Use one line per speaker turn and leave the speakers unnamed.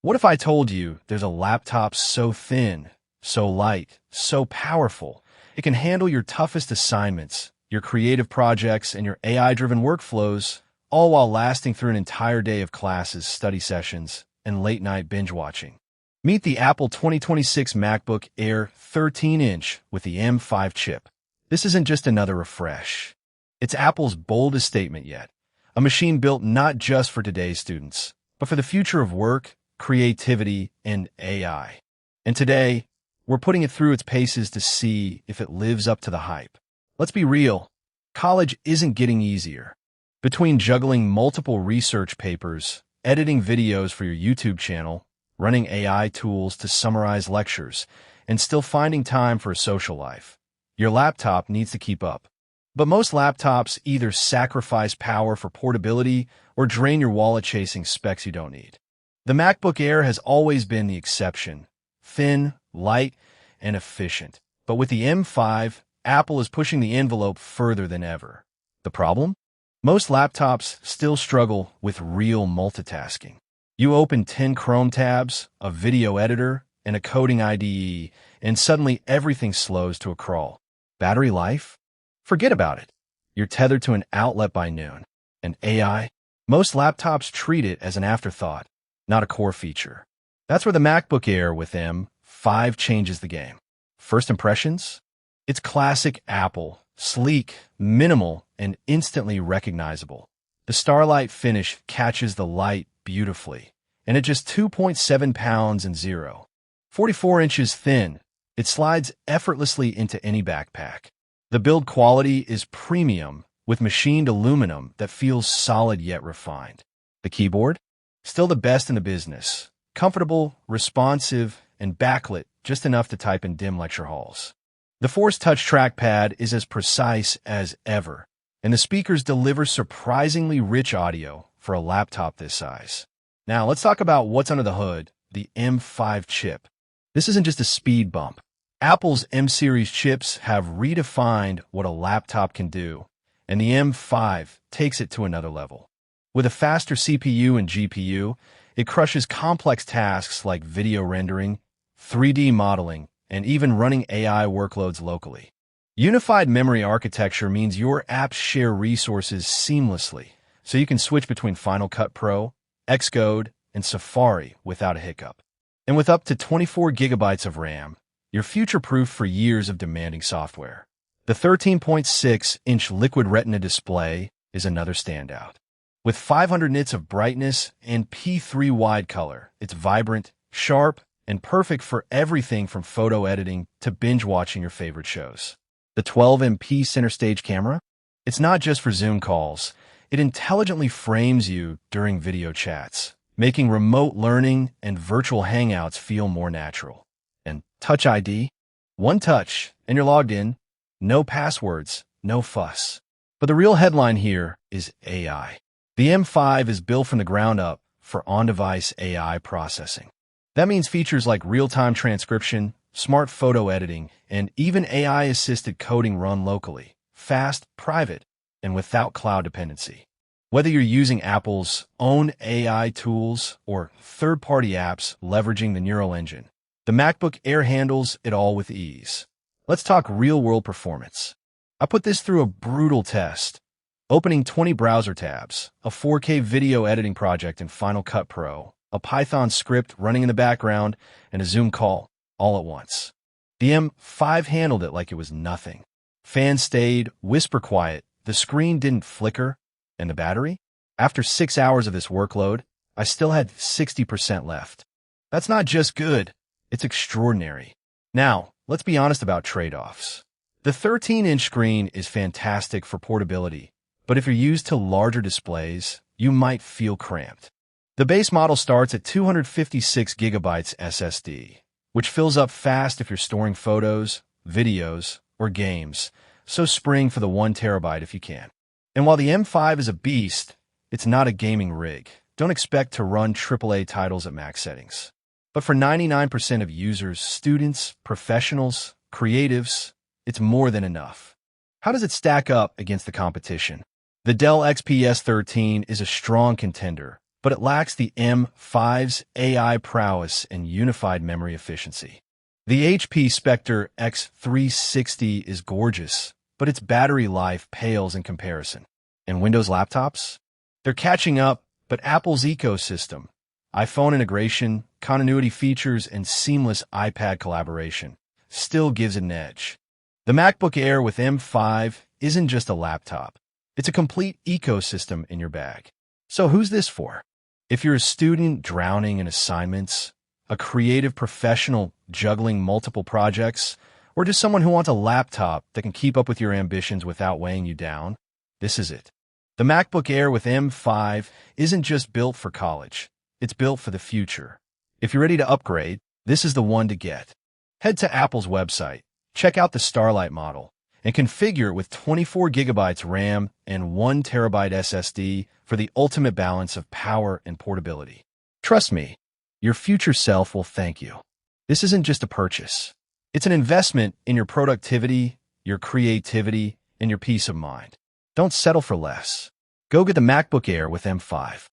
What if I told you there's a laptop so thin, so light, so powerful, it can handle your toughest assignments, your creative projects, and your AI-driven workflows, all while lasting through an entire day of classes, study sessions, and late-night binge-watching? Meet the Apple 2026 MacBook Air 13-inch with the M5 chip. This isn't just another refresh. It's Apple's boldest statement yet, a machine built not just for today's students, but for the future of work, creativity, and AI. And today, we're putting it through its paces to see if it lives up to the hype. Let's be real, college isn't getting easier. Between juggling multiple research papers, editing videos for your YouTube channel, running AI tools to summarize lectures, and still finding time for a social life, your laptop needs to keep up. But most laptops either sacrifice power for portability or drain your wallet chasing specs you don't need. The MacBook Air has always been the exception, thin, light, and efficient. But with the M5, Apple is pushing the envelope further than ever. The problem? Most laptops still struggle with real multitasking. You open 10 Chrome tabs, a video editor, and a coding IDE, and suddenly everything slows to a crawl. Battery life? Forget about it. You're tethered to an outlet by noon. And AI? Most laptops treat it as an afterthought, not a core feature. That's where the MacBook Air with M5 changes the game. First impressions? It's classic Apple, sleek, minimal, and instantly recognizable. The starlight finish catches the light beautifully, and at just 2.7 pounds and 44 inches thin, it slides effortlessly into any backpack. The build quality is premium, with machined aluminum that feels solid yet refined. The keyboard? Still the best in the business. Comfortable, responsive, and backlit, just enough to type in dim lecture halls. The Force Touch trackpad is as precise as ever, and the speakers deliver surprisingly rich audio for a laptop this size. Now, let's talk about what's under the hood, the M5 chip. This isn't just a speed bump. Apple's M-series chips have redefined what a laptop can do, and the M5 takes it to another level. With a faster CPU and GPU, it crushes complex tasks like video rendering, 3D modeling, and even running AI workloads locally. Unified memory architecture means your apps share resources seamlessly, so you can switch between Final Cut Pro, Xcode, and Safari without a hiccup. And with up to 24 gigabytes of RAM, you're future-proof for years of demanding software. The 13.6-inch Liquid Retina Display is another standout. With 500 nits of brightness and P3 wide color, it's vibrant, sharp, and perfect for everything from photo editing to binge-watching your favorite shows. The 12MP center stage camera? It's not just for Zoom calls. It intelligently frames you during video chats, making remote learning and virtual hangouts feel more natural. And Touch ID? One touch, and you're logged in. No passwords, no fuss. But the real headline here is AI. The M5 is built from the ground up for on-device AI processing. That means features like real-time transcription, smart photo editing, and even AI-assisted coding run locally, fast, private, and without cloud dependency. Whether you're using Apple's own AI tools or third-party apps leveraging the neural engine, the MacBook Air handles it all with ease. Let's talk real-world performance. I put this through a brutal test. Opening 20 browser tabs, a 4K video editing project in Final Cut Pro, a Python script running in the background, and a Zoom call, all at once. The M5 handled it like it was nothing. Fans stayed whisper quiet, the screen didn't flicker, and the battery? After 6 hours of this workload, I still had 60% left. That's not just good, it's extraordinary. Now, let's be honest about trade-offs. The 13-inch screen is fantastic for portability, but if you're used to larger displays, you might feel cramped. The base model starts at 256 gigabytes SSD, which fills up fast if you're storing photos, videos, or games, so spring for the 1 terabyte if you can. And while the M5 is a beast, it's not a gaming rig. Don't expect to run AAA titles at max settings. But for 99% of users, students, professionals, creatives, it's more than enough. How does it stack up against the competition? The Dell XPS 13 is a strong contender, but it lacks the M5's AI prowess and unified memory efficiency. The HP Spectre X360 is gorgeous, but its battery life pales in comparison. And Windows laptops? They're catching up, but Apple's ecosystem, iPhone integration, continuity features, and seamless iPad collaboration still gives it an edge. The MacBook Air with M5 isn't just a laptop. It's a complete ecosystem in your bag. So who's this for? If you're a student drowning in assignments, a creative professional juggling multiple projects, or just someone who wants a laptop that can keep up with your ambitions without weighing you down, this is it. The MacBook Air with M5 isn't just built for college. It's built for the future. If you're ready to upgrade, this is the one to get. Head to Apple's website, check out the Starlight model, and configure it with 24 gigabytes RAM and 1 terabyte SSD for the ultimate balance of power and portability. Trust me, your future self will thank you. This isn't just a purchase. It's an investment in your productivity, your creativity, and your peace of mind. Don't settle for less. Go get the MacBook Air with M5.